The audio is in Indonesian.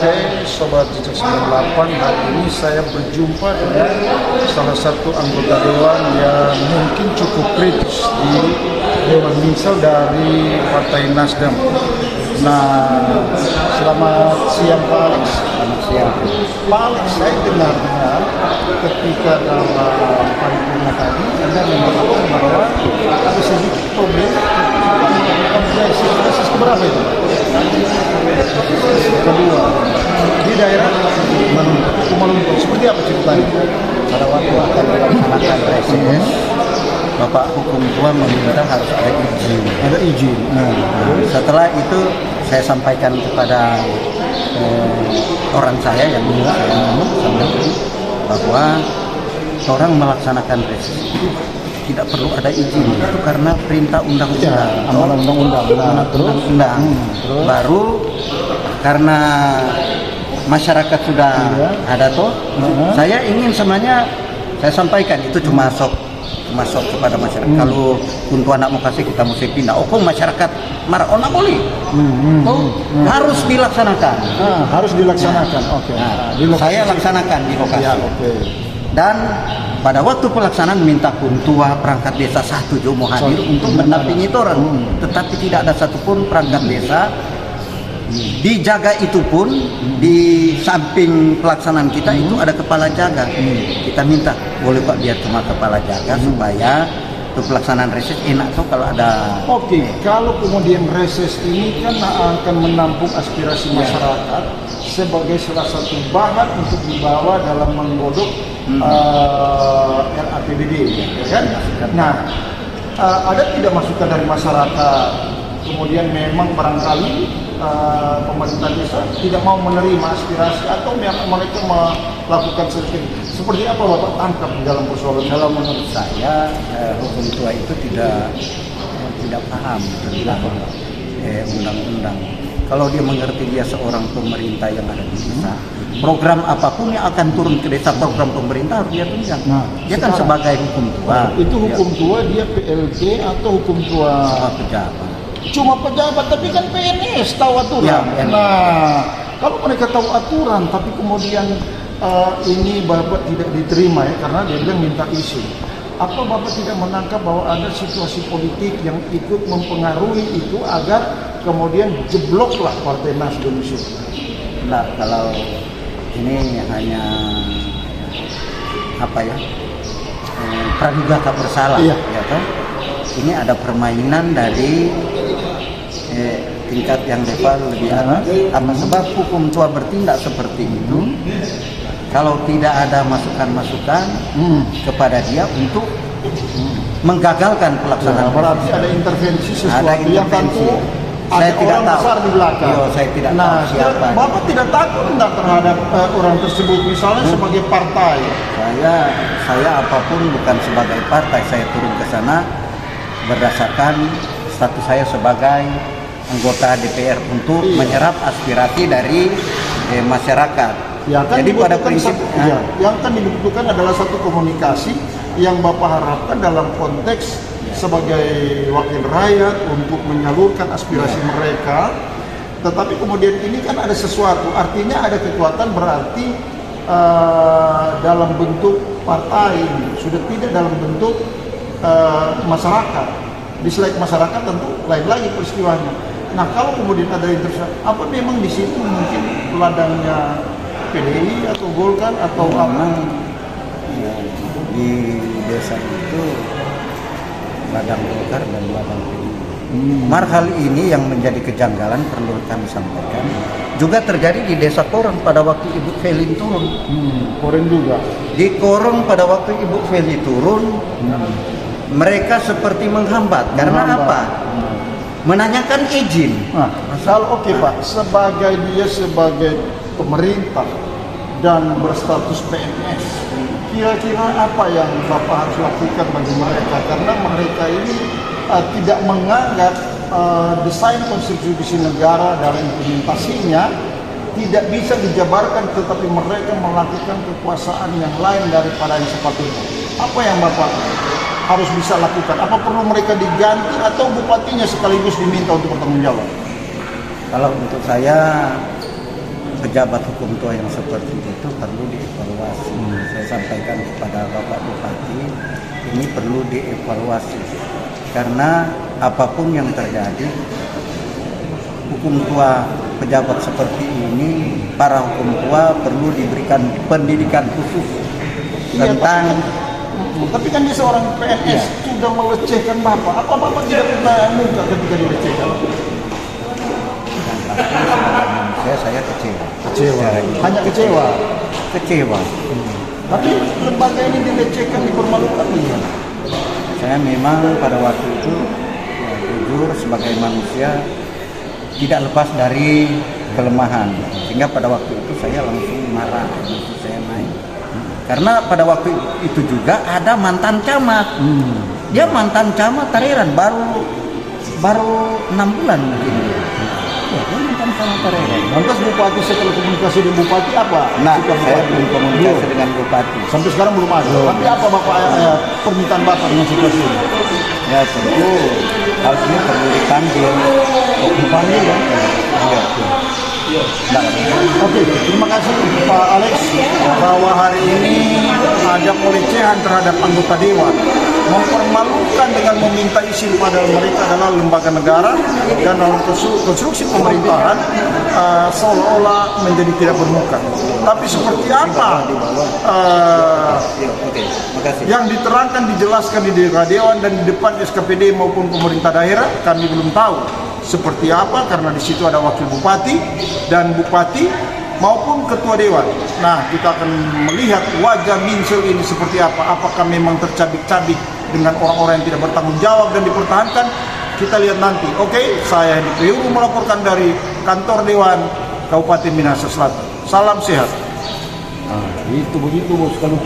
Oke, Sobat Jejak 98, hari ini saya berjumpa dengan salah satu anggota Dewan yang mungkin cukup kritis di Dewan Misal dari Partai Nasdem. Nah, selamat siang Pak Alex. Selamat siang. Pak Alex, saya dengar ketika dalam paripurna tadi Anda mengatakan bahwa ada sedikit problem melakukan krisis keberapa itu? Kedua, di daerah Kumaluntung. Seperti apa ceritanya? Pada waktu akan dilaksanakan reses, Bapak Hukum Tua meminta harus ada izin. Ada izin. Nah, setelah itu saya sampaikan kepada orang saya yang bahwa orang melaksanakan reses itu tidak perlu ada izin, itu karena perintah undang-undang. Ya, amanah undang-undang. Nah, undang-undang. Baru karena masyarakat sudah ada toh, saya ingin sebenarnya saya sampaikan itu cuma sok kepada masyarakat. Kalau untuk anak mau kasih kita mesti pindah. Oh, kok masyarakat marah? Oh, nggak boleh. Harus dilaksanakan. Harus dilaksanakan. Oke. Saya laksanakan di lokasi. Ya, oke. Dan pada waktu pelaksanaan minta Kuntua perangkat desa 1 Jomo hadir untuk mendampingi orang. Tetapi tidak ada satupun perangkat desa. Dijaga itu pun di samping pelaksanaan kita itu ada kepala jaga. Kita minta boleh Pak biar cuma kepala jaga supaya untuk pelaksanaan reses enak tuh kalau ada. Oke, kalau kemudian reses ini kan akan menampung aspirasi masyarakat sebagai salah satu bahan untuk dibawa dalam menggodok RAPBD, ya kan? Nah, ada tidak masukan dari masyarakat? Kemudian memang barangkali pemerintah desa tidak mau menerima aspirasi atau memang mereka melakukan seperti apa Bapak tangkap di dalam persoalan? Kalau menurut saya hukum tua itu tidak paham tentang undang-undang. Kalau dia mengerti dia seorang pemerintah yang ada di desa, program apapun yang akan turun ke desa, program pemerintah harus dia tunjang. Dia kan sebagai hukum tua. Itu hukum tua dia PLT atau hukum tua pejabat? Cuma pejabat, tapi kan PNS tahu aturan. Ya, nah, kalau mereka tahu aturan, tapi kemudian ini Bapak tidak diterima ya, karena dia bilang minta izin. Apa Bapak tidak menangkap bahwa ada situasi politik yang ikut mempengaruhi itu agar kemudian jebloklah Partai Nasdem itu? Nah, kalau ini hanya praduga tak bersalah, iya. Ya kan? Ini ada permainan dari tingkat yang lebih atas. Apa sebab hukum tua bertindak seperti itu? Kalau tidak ada masukan-masukan kepada dia untuk menggagalkan pelaksanaan. Berarti ada intervensi sesuatu ada intervensi. Yang tentu saya ada tidak orang tahu. besar di belakang. Saya tidak tahu siapa. Bapak tidak takut terhadap orang tersebut, misalnya sebagai partai? Saya apapun bukan sebagai partai. Saya turun ke sana berdasarkan status saya sebagai anggota DPR untuk menyerap aspirasi dari masyarakat. Ya, kan jadi pada prinsip yang kan dibutuhkan adalah satu komunikasi yang Bapak harapkan dalam konteks sebagai wakil rakyat untuk menyalurkan aspirasi mereka. Tetapi kemudian ini kan ada sesuatu, artinya ada kekuatan berarti dalam bentuk partai, sudah tidak dalam bentuk masyarakat. Dislike masyarakat tentu lain lagi peristiwanya. Nah, kalau kemudian ada intervensi, apa memang di situ mungkin ladangnya PDI atau Golkar atau apa? Ya, di desa itu ladang Golkar dan ladang PDI. Hal ini yang menjadi kejanggalan perlu kami sampaikan. Juga terjadi di desa Korong pada waktu Ibu Feli turun. Korong juga. Di Korong pada waktu Ibu Feli turun. Mereka seperti menghambat. Karena apa? Menanyakan izin. Kalau Pak, sebagai pemerintah dan berstatus PNS, kira-kira apa yang Bapak harus lakukan bagi mereka? Karena mereka ini tidak menganggap desain konstitusi negara dalam implementasinya tidak bisa dijabarkan, tetapi mereka melakukan kekuasaan yang lain daripada yang sepatutnya. Apa yang Bapak harus bisa lakukan? Apa perlu mereka diganti atau bupatinya sekaligus diminta untuk bertanggung jawab? Kalau untuk saya pejabat hukum tua yang seperti itu perlu dievaluasi. Saya sampaikan kepada Bapak Bupati, ini perlu dievaluasi karena apapun yang terjadi, hukum tua pejabat seperti ini, para hukum tua perlu diberikan pendidikan khusus tentang. Tapi kan dia seorang PNS sudah melecehkan Bapak. Apa Bapak tidak pernah muka ketika dilecehkan? Saya kecewa. Hanya kecewa. Kecewa. Tapi lembaga ini dilecehkan, dipermalukan ya. Saya memang pada waktu itu ya, jujur sebagai manusia tidak lepas dari kelemahan. Sehingga pada waktu itu saya langsung marah, langsung saya naik. Karena pada waktu itu juga ada mantan camat. Dia mantan camat Tareran baru 6 bulan mungkin. Ya, dia mantan camat Tareran. Lantas Bupati setelah komunikasi dengan Bupati apa? Nah, sikap saya Bupati? belum komunikasi dengan Bupati. Sampai sekarang belum ada. Tapi apa Bapak permintaan Bapak dengan situasi ini? Ya tentu hal ini perlu dipanggil. Dipanggil ya? Oke, terima kasih Pak Alex bahwa hari ini ada pelecehan terhadap anggota dewan, mempermalukan dengan meminta izin pada mereka adalah lembaga negara dan dalam konstruksi pemerintahan seolah-olah menjadi tidak bermuka. Tapi seperti apa yang diterangkan, dijelaskan di daerah dewan dan di depan SKPD maupun pemerintah daerah, kami belum tahu seperti apa karena di situ ada wakil bupati dan bupati maupun ketua dewan. Nah, kita akan melihat wajah Minsel ini seperti apa. Apakah memang tercabik-cabik dengan orang-orang yang tidak bertanggung jawab dan dipertahankan? Kita lihat nanti. Oke, saya Hendy Priyono melaporkan dari kantor Dewan Kabupaten Minahasa Selatan. Salam sehat. Itu begitu bos, kalau